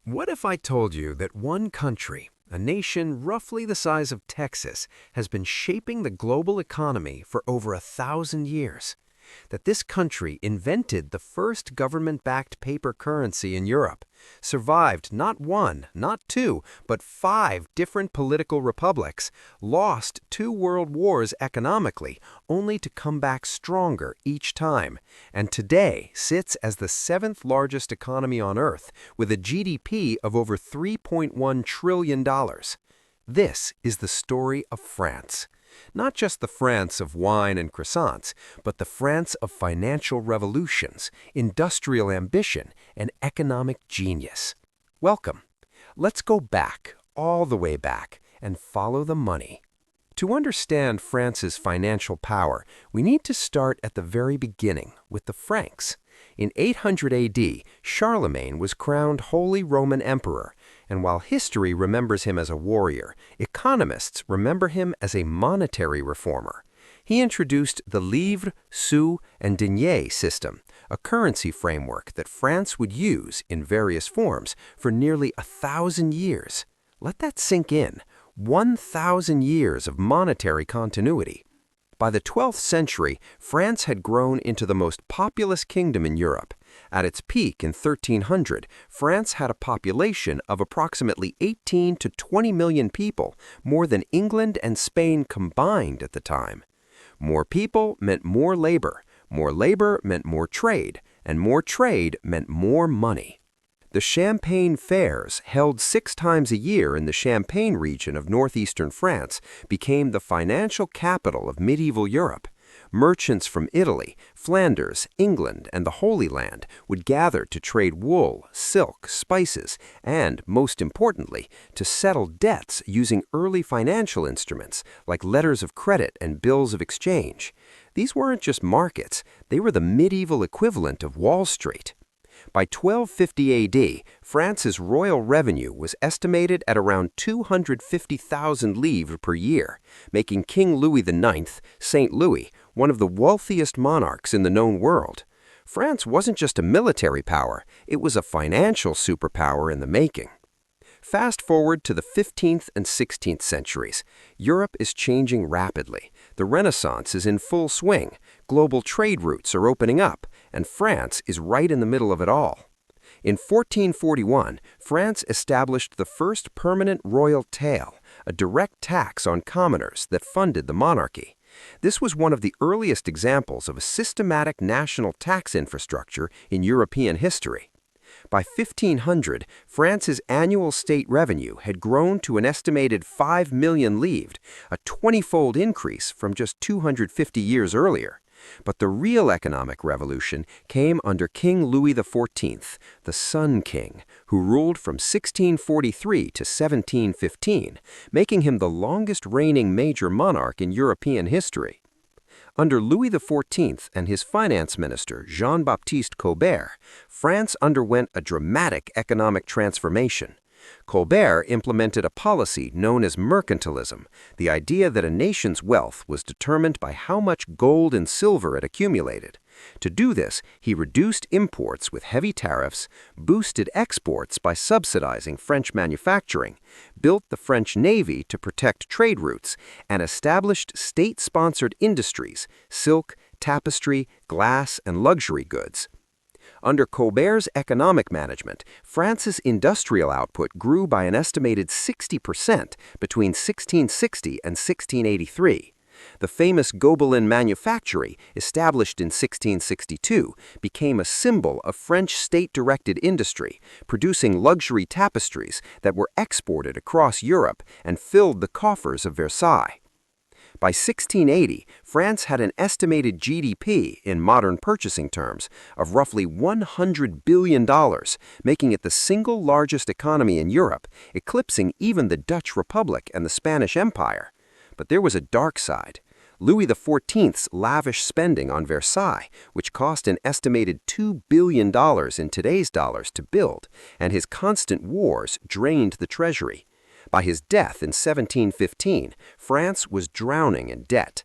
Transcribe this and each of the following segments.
What if I told you that one country, a nation roughly the size of Texas, has been shaping the global economy for over 1,000 years? That this country invented the first government-backed paper currency in Europe, survived not one, not two, but 5 different political republics, lost 2 world wars economically, only to come back stronger each time, and today sits as the 7th largest economy on Earth with a GDP of over $3.1 trillion. This is the story of France. Not just the France of wine and croissants, but the France of financial revolutions, industrial ambition, and economic genius. Welcome. Let's go back, all the way back, and follow the money. To understand France's financial power, we need to start at the very beginning, with the Franks. In 800 AD, Charlemagne was crowned Holy Roman Emperor, and while history remembers him as a warrior, economists remember him as a monetary reformer. He introduced the livre, sou, and denier system, a currency framework that France would use in various forms for nearly 1,000 years. Let that sink in. 1,000 years of monetary continuity. By the 12th century, France had grown into the most populous kingdom in Europe. At its peak in 1300, France had a population of approximately 18 to 20 million people, more than England and Spain combined at the time. More people meant more labor meant more trade, and more trade meant more money. The Champagne fairs, held 6 times a year in the Champagne region of northeastern France, became the financial capital of medieval Europe. Merchants from Italy, Flanders, England, and the Holy Land would gather to trade wool, silk, spices, and, most importantly, to settle debts using early financial instruments like letters of credit and bills of exchange. These weren't just markets, they were the medieval equivalent of Wall Street. By 1250 AD, France's royal revenue was estimated at around 250,000 livres per year, making King Louis IX, St. Louis, one of the wealthiest monarchs in the known world. France wasn't just a military power, it was a financial superpower in the making. Fast forward to the 15th and 16th centuries. Europe is changing rapidly. The Renaissance is in full swing. Global trade routes are opening up, and France is right in the middle of it all. In 1441, France established the first permanent royal taille, a direct tax on commoners that funded the monarchy. This was one of the earliest examples of a systematic national tax infrastructure in European history. By 1500, France's annual state revenue had grown to an estimated 5 million livres, a 20-fold increase from just 250 years earlier. But the real economic revolution came under King Louis XIV, the Sun King, who ruled from 1643 to 1715, making him the longest reigning major monarch in European history. Under Louis XIV and his finance minister, Jean-Baptiste Colbert, France underwent a dramatic economic transformation. Colbert implemented a policy known as mercantilism, the idea that a nation's wealth was determined by how much gold and silver it accumulated. To do this, he reduced imports with heavy tariffs, boosted exports by subsidizing French manufacturing, built the French Navy to protect trade routes, and established state-sponsored industries, silk, tapestry, glass, and luxury goods. Under Colbert's economic management, France's industrial output grew by an estimated 60% between 1660 and 1683. The famous Gobelin manufactory, established in 1662, became a symbol of French state-directed industry, producing luxury tapestries that were exported across Europe and filled the coffers of Versailles. By 1680, France had an estimated GDP, in modern purchasing terms, of roughly $100 billion, making it the single largest economy in Europe, eclipsing even the Dutch Republic and the Spanish Empire. But there was a dark side. Louis XIV's lavish spending on Versailles, which cost an estimated $2 billion in today's dollars to build, and his constant wars drained the treasury. By his death in 1715, France was drowning in debt.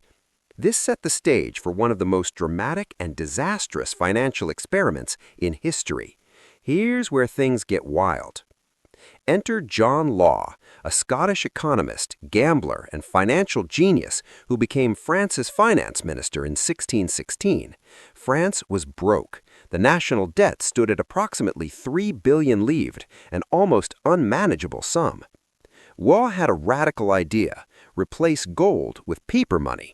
This set the stage for one of the most dramatic and disastrous financial experiments in history. Here's where things get wild. enter John Law, a Scottish economist, gambler, and financial genius who became France's finance minister in 1616. France was broke. The national debt stood at approximately 3 billion livres, an almost unmanageable sum. Law had a radical idea: replace gold with paper money.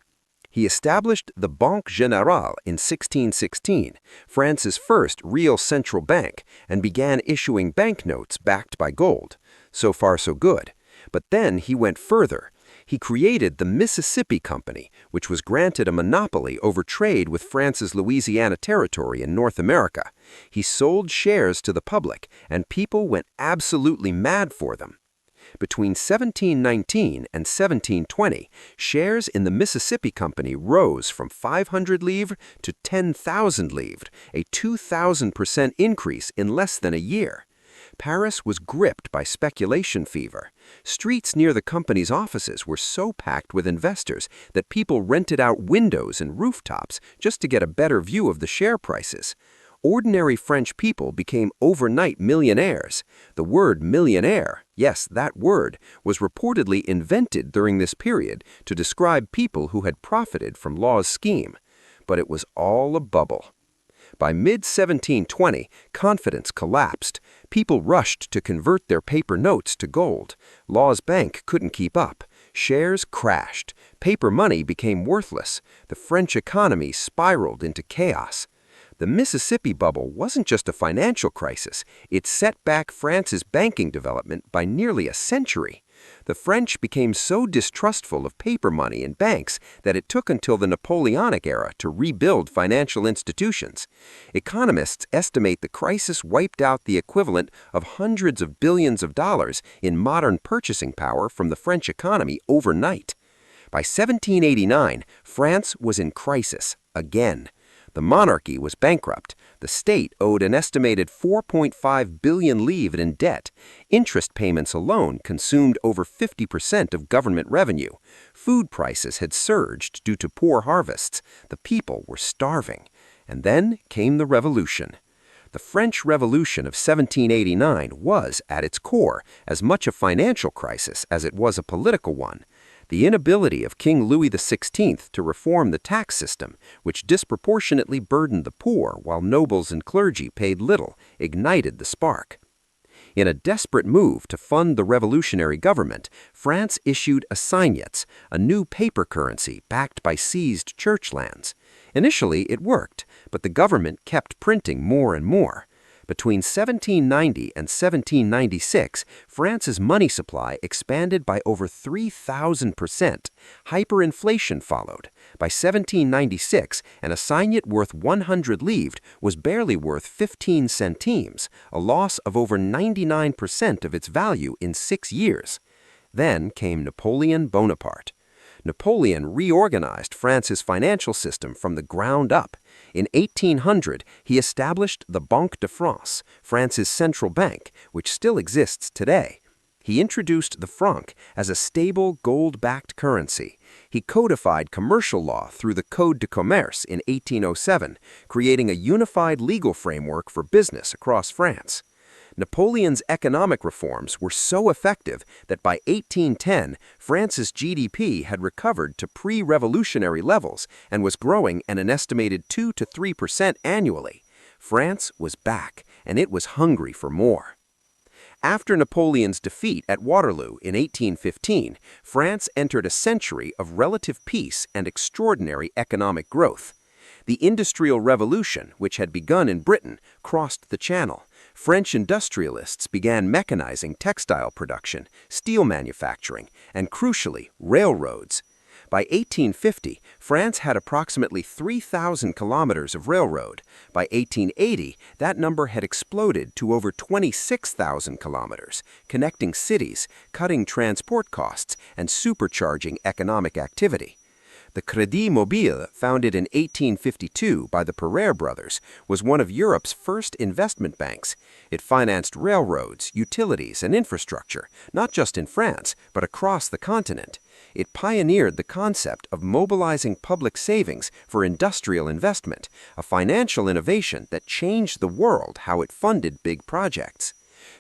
He established the Banque Générale in 1616, France's first real central bank, and began issuing banknotes backed by gold. So far, so good. But then he went further. He created the Mississippi Company, which was granted a monopoly over trade with France's Louisiana Territory in North America. He sold shares to the public, and people went absolutely mad for them. Between 1719 and 1720, shares in the Mississippi Company rose from 500 livres to 10,000 livres, a 2,000% increase in less than a year. Paris was gripped by speculation fever. Streets near the company's offices were so packed with investors that people rented out windows and rooftops just to get a better view of the share prices. Ordinary French people became overnight millionaires. The word millionaire, yes, that word, was reportedly invented during this period to describe people who had profited from Law's scheme. But it was all a bubble. By mid-1720, confidence collapsed. People rushed to convert their paper notes to gold. Law's bank couldn't keep up. Shares crashed. Paper money became worthless. The French economy spiraled into chaos. The Mississippi bubble wasn't just a financial crisis. It set back France's banking development by nearly a century. The French became so distrustful of paper money and banks that it took until the Napoleonic era to rebuild financial institutions. Economists estimate the crisis wiped out the equivalent of hundreds of billions of dollars in modern purchasing power from the French economy overnight. By 1789, France was in crisis again. The monarchy was bankrupt. The state owed an estimated 4.5 billion livres in debt. Interest payments alone consumed over 50% of government revenue. Food prices had surged due to poor harvests. The people were starving. And then came the Revolution. The French Revolution of 1789 was, at its core, as much a financial crisis as it was a political one. The inability of King Louis XVI to reform the tax system, which disproportionately burdened the poor while nobles and clergy paid little, ignited the spark. In a desperate move to fund the revolutionary government, France issued assignats, a new paper currency backed by seized church lands. Initially, it worked, but the government kept printing more and more. Between 1790 and 1796, France's money supply expanded by over 3,000%. Hyperinflation followed. By 1796, an assignat worth 100 livres was barely worth 15 centimes, a loss of over 99% of its value in 6 years. Then came Napoleon Bonaparte. Napoleon reorganized France's financial system from the ground up. In 1800, he established the Banque de France, France's central bank, which still exists today. He introduced the franc as a stable gold-backed currency. He codified commercial law through the Code de commerce in 1807, creating a unified legal framework for business across France. Napoleon's economic reforms were so effective that by 1810, France's GDP had recovered to pre-revolutionary levels and was growing at an estimated 2 to 3% annually. France was back, and it was hungry for more. After Napoleon's defeat at Waterloo in 1815, France entered a century of relative peace and extraordinary economic growth. The Industrial Revolution, which had begun in Britain, crossed the Channel. French industrialists began mechanizing textile production, steel manufacturing, and crucially, railroads. By 1850, France had approximately 3,000 kilometers of railroad. By 1880, that number had exploded to over 26,000 kilometers, connecting cities, cutting transport costs, and supercharging economic activity. The Crédit Mobile, founded in 1852 by the Pereire brothers, was one of Europe's first investment banks. It financed railroads, utilities, and infrastructure, not just in France, but across the continent. It pioneered the concept of mobilizing public savings for industrial investment, a financial innovation that changed the world how it funded big projects.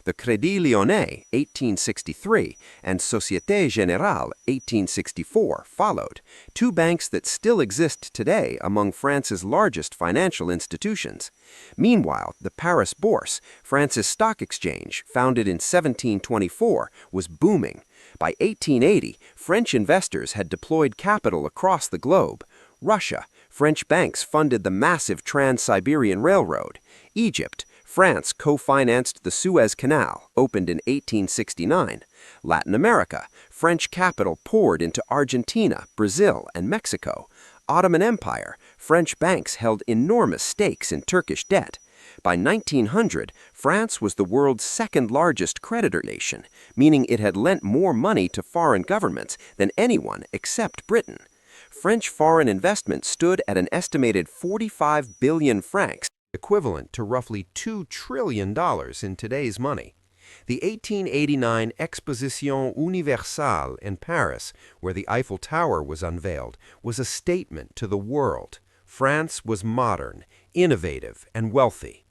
The Crédit Lyonnais, 1863, and Société Générale, 1864, followed, two banks that still exist today among France's largest financial institutions. Meanwhile, the Paris Bourse, France's stock exchange, founded in 1724, was booming. By 1880, French investors had deployed capital across the globe. Russia, French banks funded the massive Trans-Siberian Railroad. Egypt, France co-financed the Suez Canal, opened in 1869. Latin America, French capital poured into Argentina, Brazil, and Mexico. Ottoman Empire, French banks held enormous stakes in Turkish debt. By 1900, France was the world's second-largest creditor nation, meaning it had lent more money to foreign governments than anyone except Britain. French foreign investment stood at an estimated 45 billion francs, equivalent to roughly $2 trillion in today's money. The 1889 Exposition Universelle in Paris, where the Eiffel Tower was unveiled, was a statement to the world. France was modern, innovative, and wealthy.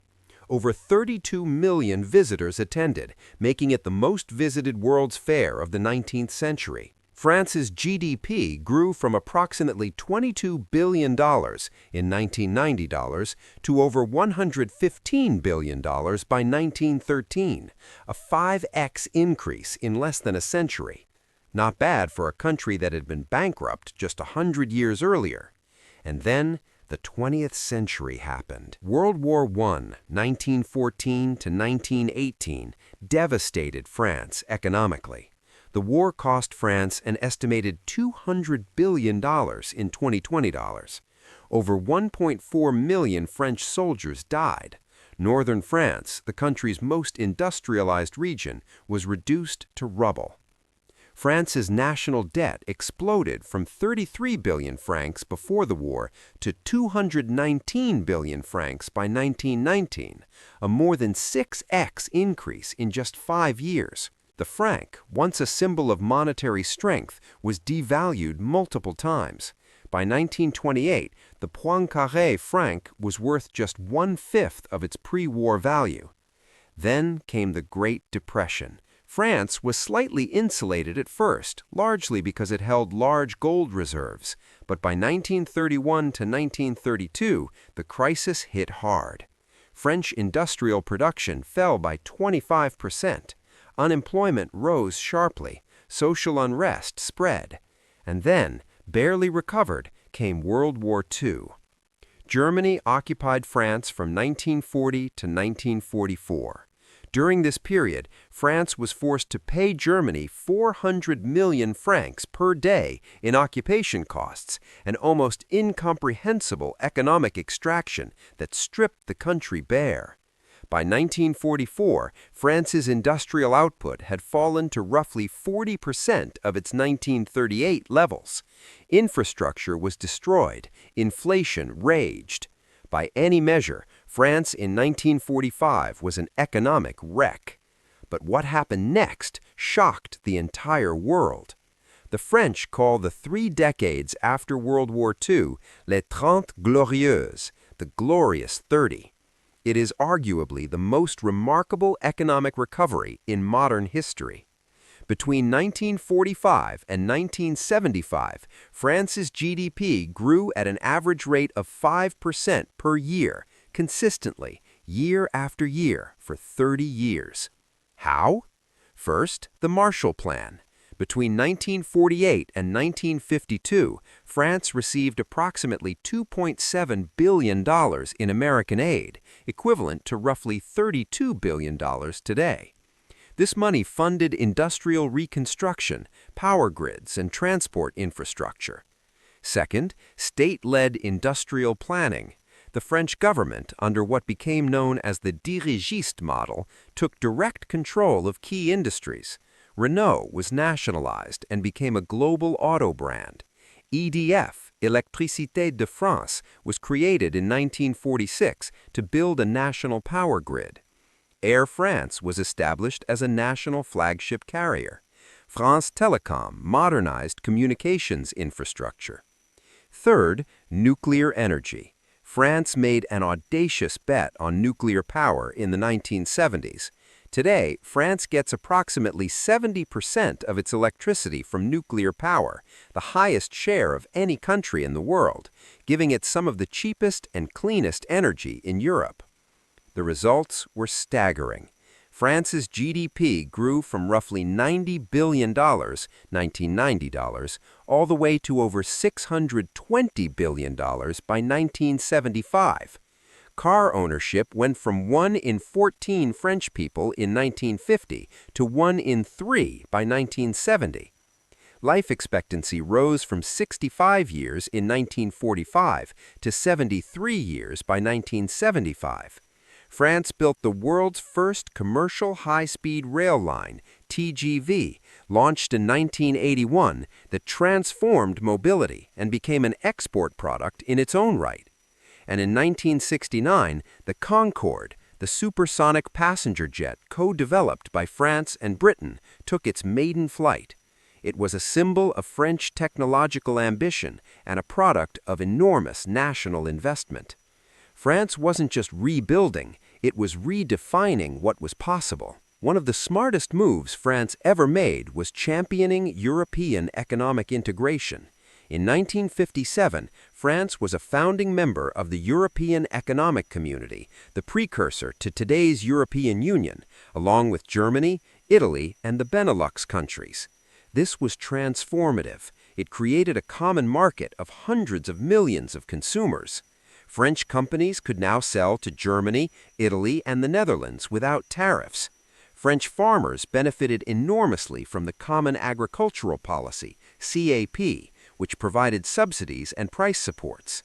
Over 32 million visitors attended, making it the most visited World's Fair of the 19th century. France's GDP grew from approximately $22 billion in 1990 to over $115 billion by 1913, a 5x increase in less than a century. Not bad for a country that had been bankrupt just 100 years earlier. And then the 20th century happened. World War I, 1914 to 1918, devastated France economically. The war cost France an estimated $200 billion in 2020 dollars. Over 1.4 million French soldiers died. Northern France, the country's most industrialized region, was reduced to rubble. France's national debt exploded from 33 billion francs before the war to 219 billion francs by 1919, a more than 6x increase in just 5 years. The franc, once a symbol of monetary strength, was devalued multiple times. By 1928, the Poincaré franc was worth just 1/5 of its pre-war value. Then came the Great Depression. France was slightly insulated at first, largely because it held large gold reserves. But by 1931 to 1932, the crisis hit hard. French industrial production fell by 25%. Unemployment rose sharply, social unrest spread, and then, barely recovered, came World War II. Germany occupied France from 1940 to 1944. During this period, France was forced to pay Germany 400 million francs per day in occupation costs, an almost incomprehensible economic extraction that stripped the country bare. By 1944, France's industrial output had fallen to roughly 40% of its 1938 levels. Infrastructure was destroyed. Inflation raged. By any measure, France in 1945 was an economic wreck. But what happened next shocked the entire world. The French call the 3 decades after World War II les Trente Glorieuses, the Glorious 30. It is arguably the most remarkable economic recovery in modern history. Between 1945 and 1975, France's GDP grew at an average rate of 5% per year, consistently, year after year, for 30 years. How? First, the Marshall Plan. Between 1948 and 1952, France received approximately $2.7 billion in American aid, equivalent to roughly $32 billion today. This money funded industrial reconstruction, power grids, and transport infrastructure. Second, state-led industrial planning. The French government, under what became known as the dirigiste model, took direct control of key industries. Renault was nationalized and became a global auto brand. EDF, Électricité de France, was created in 1946 to build a national power grid. Air France was established as a national flagship carrier. France Télécom modernized communications infrastructure. Third, nuclear energy. France made an audacious bet on nuclear power in the 1970s. Today, France gets approximately 70% of its electricity from nuclear power, the highest share of any country in the world, giving it some of the cheapest and cleanest energy in Europe. The results were staggering. France's GDP grew from roughly $90 billion, 1990 dollars, all the way to over $620 billion by 1975. Car ownership went from 1 in 14 French people in 1950 to 1 in 3 by 1970. Life expectancy rose from 65 years in 1945 to 73 years by 1975. France built the world's first commercial high-speed rail line, TGV, launched in 1981, that transformed mobility and became an export product in its own right. And in 1969, the Concorde, the supersonic passenger jet co-developed by France and Britain, took its maiden flight. It was a symbol of French technological ambition and a product of enormous national investment. France wasn't just rebuilding, it was redefining what was possible. One of the smartest moves France ever made was championing European economic integration. In 1957, France was a founding member of the European Economic Community, the precursor to today's European Union, along with Germany, Italy, and the Benelux countries. This was transformative. It created a common market of hundreds of millions of consumers. French companies could now sell to Germany, Italy, and the Netherlands without tariffs. French farmers benefited enormously from the Common Agricultural Policy, CAP, which provided subsidies and price supports.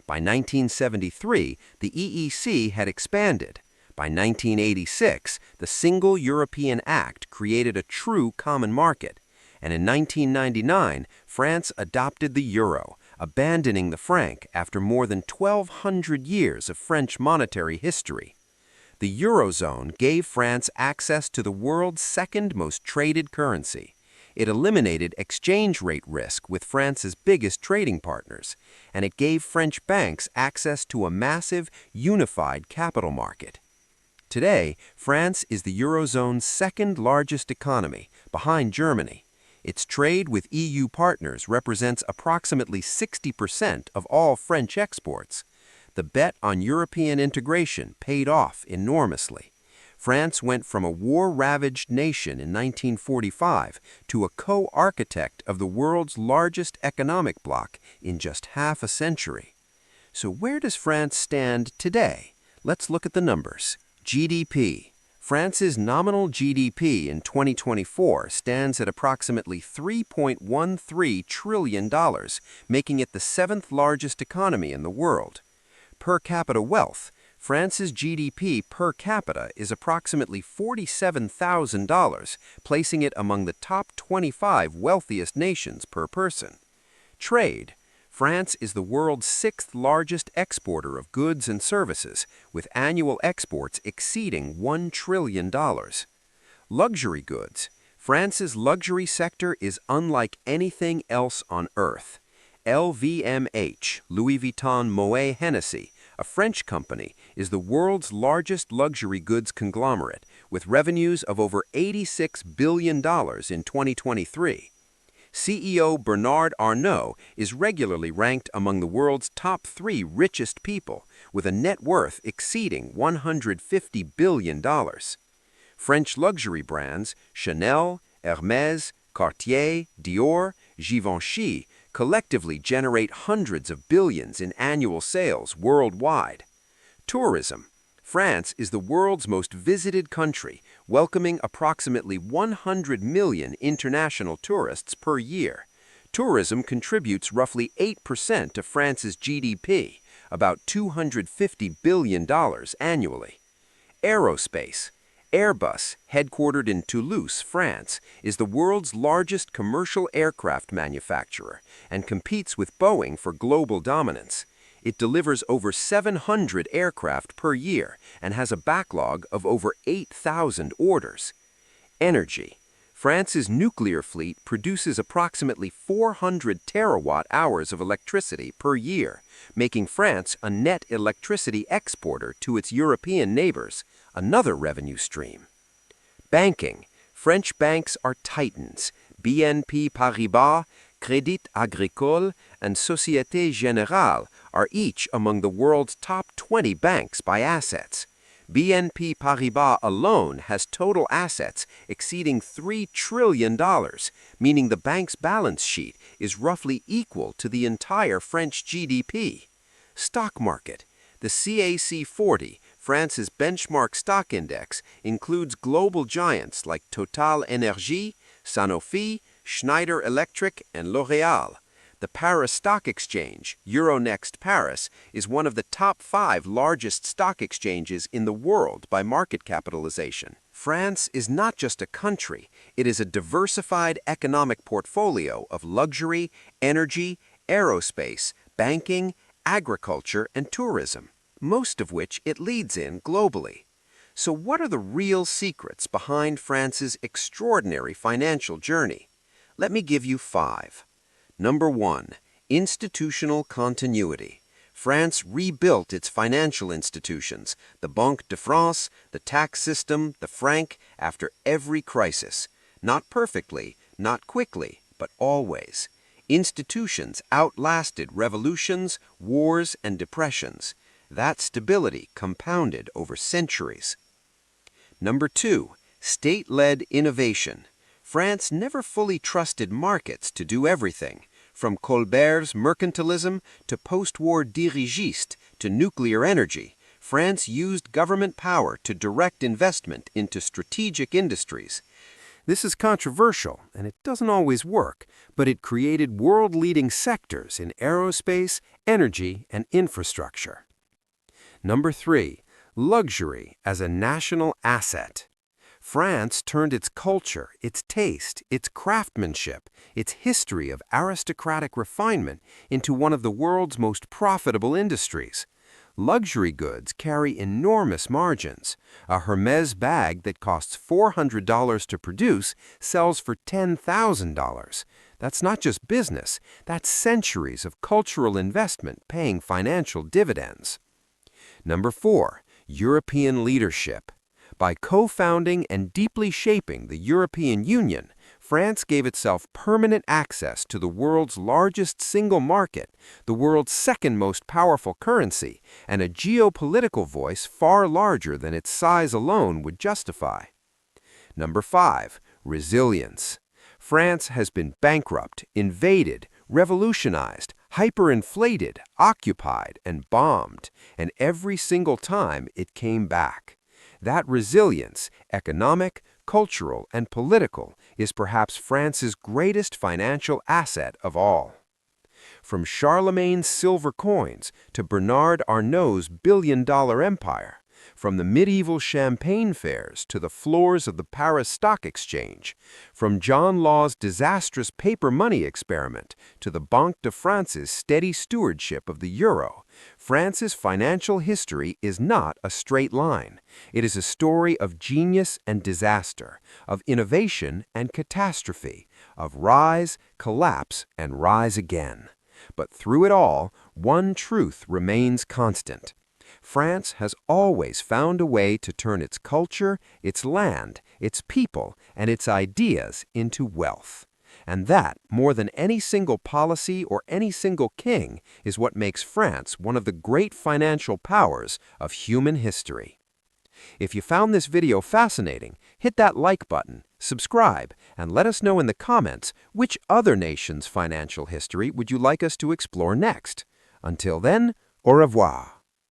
By 1973, the EEC had expanded. By 1986, the Single European Act created a true common market. And in 1999, France adopted the euro, abandoning the franc after more than 1,200 years of French monetary history. The Eurozone gave France access to the world's second most traded currency. It eliminated exchange rate risk with France's biggest trading partners, and it gave French banks access to a massive, unified capital market. Today, France is the Eurozone's second largest economy, behind Germany. Its trade with EU partners represents approximately 60% of all French exports. The bet on European integration paid off enormously. France went from a war-ravaged nation in 1945 to a co-architect of the world's largest economic bloc in just half a century. So where does France stand today? Let's look at the numbers. GDP. France's nominal GDP in 2024 stands at approximately $3.13 trillion, making it the seventh largest economy in the world. Per capita wealth, France's GDP per capita is approximately $47,000, placing it among the top 25 wealthiest nations per person. Trade. France is the world's sixth largest exporter of goods and services, with annual exports exceeding $1 trillion. Luxury goods. France's luxury sector is unlike anything else on earth. LVMH, Louis Vuitton Moet Hennessy, a French company, is the world's largest luxury goods conglomerate, with revenues of over $86 billion in 2023. CEO Bernard Arnault is regularly ranked among the world's top 3 richest people, with a net worth exceeding $150 billion. French luxury brands Chanel, Hermès, Cartier, Dior, Givenchy collectively generate hundreds of billions in annual sales worldwide. Tourism. France is the world's most visited country, welcoming approximately 100 million international tourists per year. Tourism contributes roughly 8% of France's GDP, about $250 billion annually. Aerospace. Airbus, headquartered in Toulouse, France, is the world's largest commercial aircraft manufacturer and competes with Boeing for global dominance. It delivers over 700 aircraft per year and has a backlog of over 8,000 orders. Energy. France's nuclear fleet produces approximately 400 terawatt-hours of electricity per year, making France a net electricity exporter to its European neighbors, another revenue stream. Banking. French banks are titans. BNP Paribas, Crédit Agricole, and Société Générale are each among the world's top 20 banks by assets. BNP Paribas alone has total assets exceeding $3 trillion, meaning the bank's balance sheet is roughly equal to the entire French GDP. Stock market. The CAC 40, France's benchmark stock index, includes global giants like Total Energy, Sanofi, Schneider Electric, and L'Oréal. The Paris Stock Exchange, Euronext Paris, is one of the top 5 largest stock exchanges in the world by market capitalization. France is not just a country, it is a diversified economic portfolio of luxury, energy, aerospace, banking, agriculture, and tourism, most of which it leads in globally. So what are the real secrets behind France's extraordinary financial journey? Let me give you 5. Number 1. Institutional continuity. France rebuilt its financial institutions, the Banque de France, the tax system, the franc, after every crisis. Not perfectly, not quickly, but always. Institutions outlasted revolutions, wars, and depressions. That stability compounded over centuries. Number 2. State-led innovation. France never fully trusted markets to do everything. From Colbert's mercantilism to post-war dirigiste to nuclear energy, France used government power to direct investment into strategic industries. This is controversial, and it doesn't always work, but it created world-leading sectors in aerospace, energy, and infrastructure. Number 3. Luxury as a national asset. France turned its culture, its taste, its craftsmanship, its history of aristocratic refinement into one of the world's most profitable industries. Luxury goods carry enormous margins. A Hermes bag that costs $400 to produce sells for $10,000. That's not just business, that's centuries of cultural investment paying financial dividends. Number 4. European leadership. By co-founding and deeply shaping the European Union, France gave itself permanent access to the world's largest single market, the world's second most powerful currency, and a geopolitical voice far larger than its size alone would justify. Number 5. Resilience. France has been bankrupt, invaded, revolutionized, hyperinflated, occupied, and bombed, and every single time it came back. That resilience, economic, cultural, and political, is perhaps France's greatest financial asset of all. From Charlemagne's silver coins to Bernard Arnault's billion-dollar empire, from the medieval champagne fairs to the floors of the Paris Stock Exchange, from John Law's disastrous paper money experiment to the Banque de France's steady stewardship of the euro, France's financial history is not a straight line. It is a story of genius and disaster, of innovation and catastrophe, of rise, collapse, and rise again. But through it all, one truth remains constant. France has always found a way to turn its culture, its land, its people, and its ideas into wealth. And that, more than any single policy or any single king, is what makes France one of the great financial powers of human history. If you found this video fascinating, hit that like button, subscribe, and let us know in the comments which other nation's financial history would you like us to explore next. Until then, au revoir.